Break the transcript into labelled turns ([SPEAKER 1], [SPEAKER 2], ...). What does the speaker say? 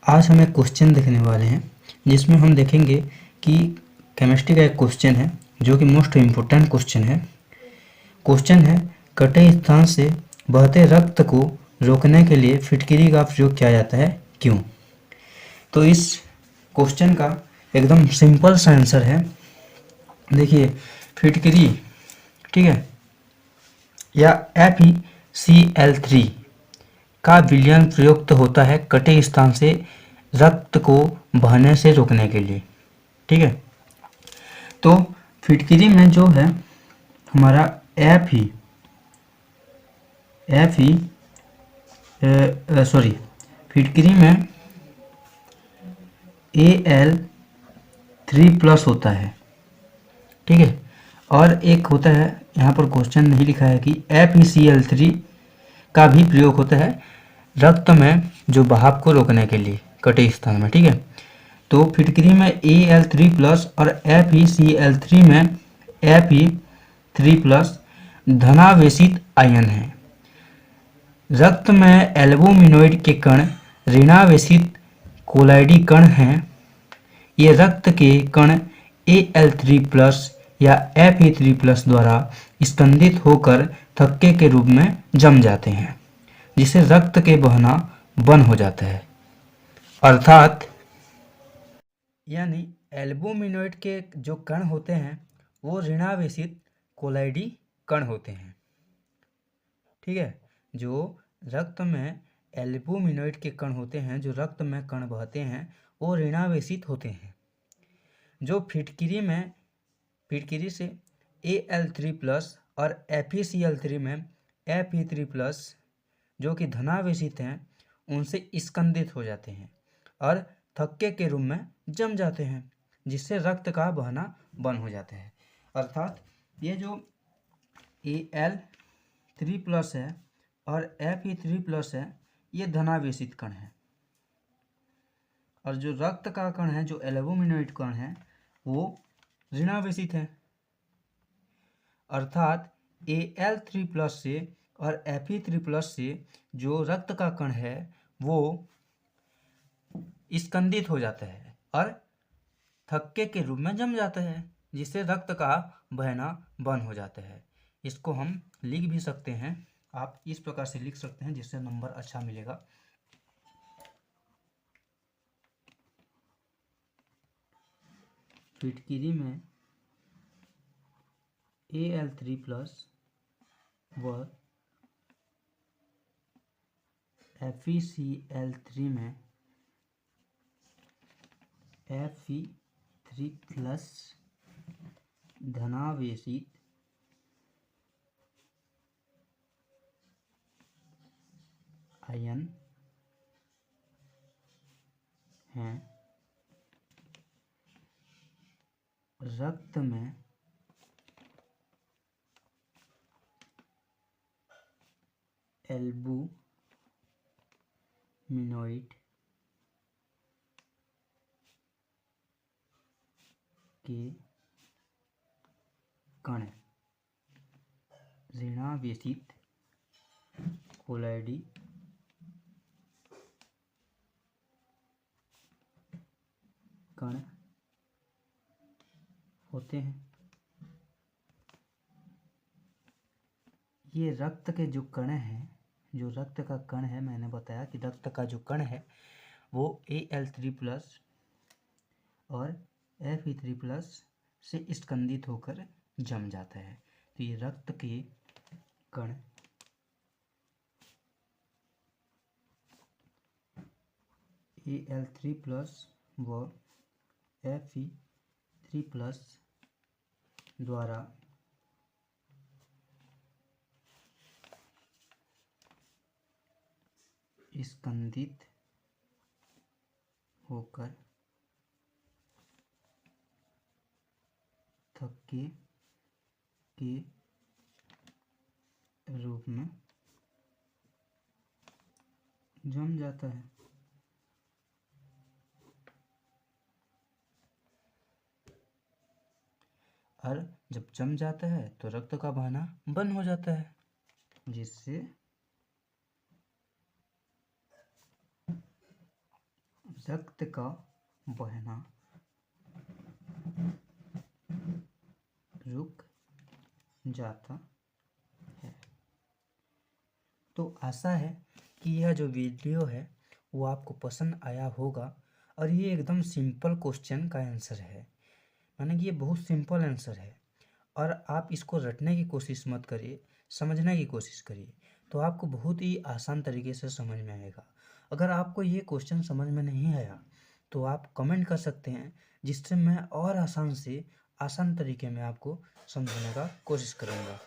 [SPEAKER 1] आज हम एक क्वेश्चन देखने वाले हैं जिसमें हम देखेंगे कि केमिस्ट्री का एक क्वेश्चन है जो कि मोस्ट इम्पोर्टेंट क्वेश्चन है। क्वेश्चन है, कटे स्थान से बहते रक्त को रोकने के लिए फिटकिरी का प्रयोग किया जाता है, क्यों? तो इस क्वेश्चन का एकदम सिंपल सा आंसर है। देखिए, फिटकिरी, ठीक है, या FeCl3 का विलयन प्रयुक्त होता है कटे स्थान से रक्त को बहने से रोकने के लिए। ठीक है, तो फिटकिरी में जो है हमारा फिटकिरी में Al3+ होता है। ठीक है, और एक होता है, यहाँ पर क्वेश्चन नहीं लिखा है कि FeCl3 का भी प्रयोग होता है रक्त में जो बहाव को रोकने के लिए कटे स्थान में। ठीक है, तो फिटकिरी में Al3+ और FeCl3 में Fe3+ धनावेशित आयन है। रक्त में एल्बुमिनॉइड के कण ऋणावेशित कोलाइडी कण हैं। ये रक्त के कण Al3+ या Fe3+ द्वारा स्कंदित होकर थक्के के रूप में जम जाते हैं, जिससे रक्त के बहना बंद हो जाता है। अर्थात यानी एल्बुमिनॉइड के जो कण होते हैं वो ऋणावेशित कोलाइडी कण होते हैं। ठीक है, जो रक्त में एल्बुमिनॉइड के कण होते हैं, जो रक्त में कण बहते हैं, वो ऋणावेशित होते हैं। जो फिटकिरी से Al3+ और FeCl3 में Fe3+ जो कि धनावेशित हैं, उनसे स्कंदित हो जाते हैं और थक्के के रूप में जम जाते हैं, जिससे रक्त का बहना बंद हो जाता है। अर्थात ये जो Al3+ है और Fe3+ है, ये धनावेशित कण है, और जो रक्त का कण है, जो एल्बुमिनॉइड कण है, वो ऋणावेशित है। अर्थात Al3+ से और Fe3+ से जो रक्त का कण है वो स्कंदित हो जाता है और थक्के के रूप में जम जाता है, जिससे रक्त का बहना बंद हो जाता है। इसको हम लिख भी सकते हैं, आप इस प्रकार से लिख सकते हैं जिससे नंबर अच्छा मिलेगा। फिटकिरी में Al3+ व FeCl3 में Fe3+ धनावेशित आयन हैं। रक्त में एल्बुमिनॉइड के कण ऋणावेशित कोलाइडी कण होते हैं। ये रक्त के जो कण हैं, जो रक्त का कण है, मैंने बताया कि रक्त का जो कण है वो Al3+ और Fe3+ से स्कंदित होकर जम जाता है। तो ये रक्त के कण Al3+ व Fe3+ द्वारा स्कंदित होकर थक्के के रूप में जम जाता है। और जब जम जाता है तो रक्त का बहना बंद हो जाता है, जिससे रक्त का बहना रुक जाता है। तो आशा है कि यह जो वीडियो है वो आपको पसंद आया होगा और ये एकदम सिंपल क्वेश्चन का आंसर है, माने कि ये बहुत सिंपल आंसर है और आप इसको रटने की कोशिश मत करिए, समझने की कोशिश करिए, तो आपको बहुत ही आसान तरीके से समझ में आएगा। अगर आपको ये क्वेश्चन समझ में नहीं आया तो आप कमेंट कर सकते हैं, जिससे मैं और आसान तरीके में आपको समझाने का कोशिश करूँगा।